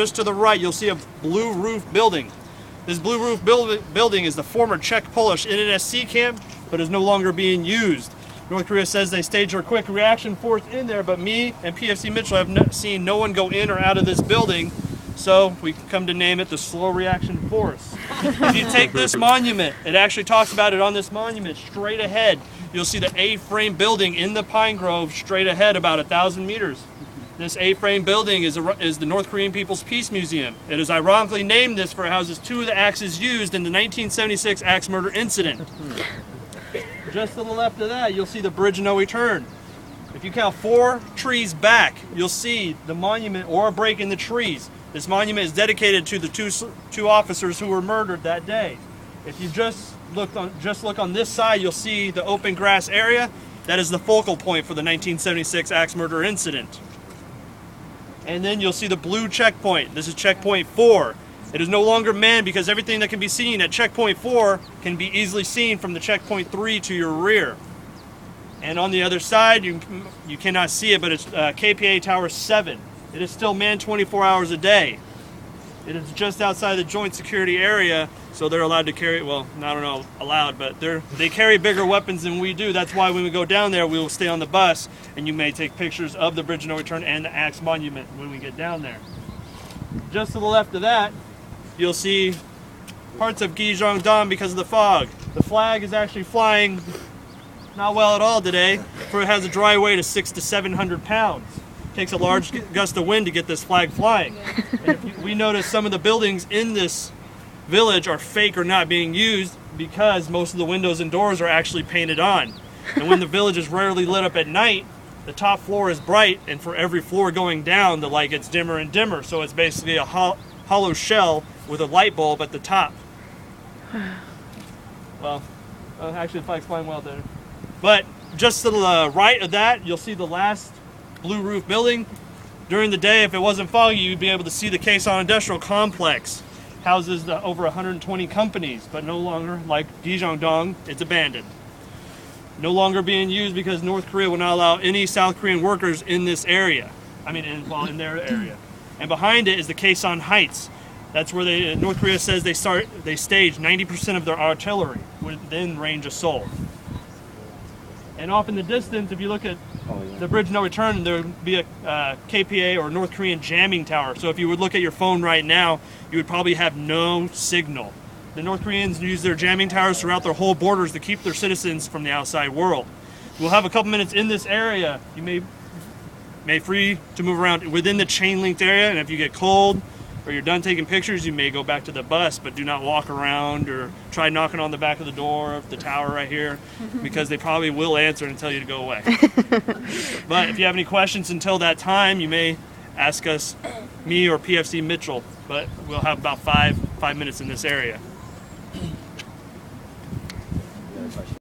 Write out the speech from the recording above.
just to the right, you'll see a blue roof building. This blue roof building is the former Czech Polish NSC camp, but is no longer being used. North Korea says they staged their quick reaction force in there, but me and PFC Mitchell have seen no one go in or out of this building, so we come to name it the Slow Reaction Force. If you take this monument, it actually talks about it on this monument straight ahead. You'll see the A-frame building in the pine grove straight ahead about 1,000 meters. This A-frame building is the North Korean People's Peace Museum. It is ironically named this for it houses 2 of the axes used in the 1976 axe murder incident. Just to the left of that, you'll see the Bridge of No Return. If you count 4 trees back, you'll see the monument or a break in the trees. This monument is dedicated to the two officers who were murdered that day. If you just look on this side, you'll see the open grass area. That is the focal point for the 1976 axe murder incident. And then you'll see the blue checkpoint. This is checkpoint 4. It is no longer manned because everything that can be seen at checkpoint 4 can be easily seen from the checkpoint 3 to your rear. And on the other side, you cannot see it, but it's KPA Tower 7. It is still manned 24 hours a day. It is just outside the joint security area, so they're allowed to carry, well, I don't know, allowed, but they carry bigger weapons than we do. That's why when we go down there, we will stay on the bus, and you may take pictures of the Bridge of No Return and the Axe Monument when we get down there. Just to the left of that, you'll see parts of Gyeongdam because of the fog. The flag is actually flying not well at all today, for it has a dry weight of 600 to 700 pounds. It takes a large gust of wind to get this flag flying. And we notice some of the buildings in this village are fake or not being used because most of the windows and doors are actually painted on. And when the village is rarely lit up at night, the top floor is bright, and for every floor going down, the light gets dimmer and dimmer. So it's basically a hollow shell with a light bulb at the top. Well, actually the flag's flying well there. But just to the right of that, you'll see the last blue roof building. During the day, if it wasn't foggy, you'd be able to see the Kaesong Industrial Complex. Houses over 120 companies, but no longer, like Gyeongdam, it's abandoned. No longer being used because North Korea will not allow any South Korean workers in this area. I mean, in their area. And behind it is the Kaesong Heights. That's where North Korea says they stage 90% of their artillery within range of Seoul. And off in the distance, if you look at the Bridge of No Return, there would be a KPA or North Korean jamming tower. So if you would look at your phone right now, you would probably have no signal. The North Koreans use their jamming towers throughout their whole borders to keep their citizens from the outside world. We'll have a couple minutes in this area. You may free to move around within the chain-linked area, and if you get cold or you're done taking pictures, you may go back to the bus, but do not walk around or try knocking on the back of the door of the tower right here, because they probably will answer and tell you to go away. But if you have any questions until that time, you may ask us, me or PFC Mitchell, but we'll have about five minutes in this area.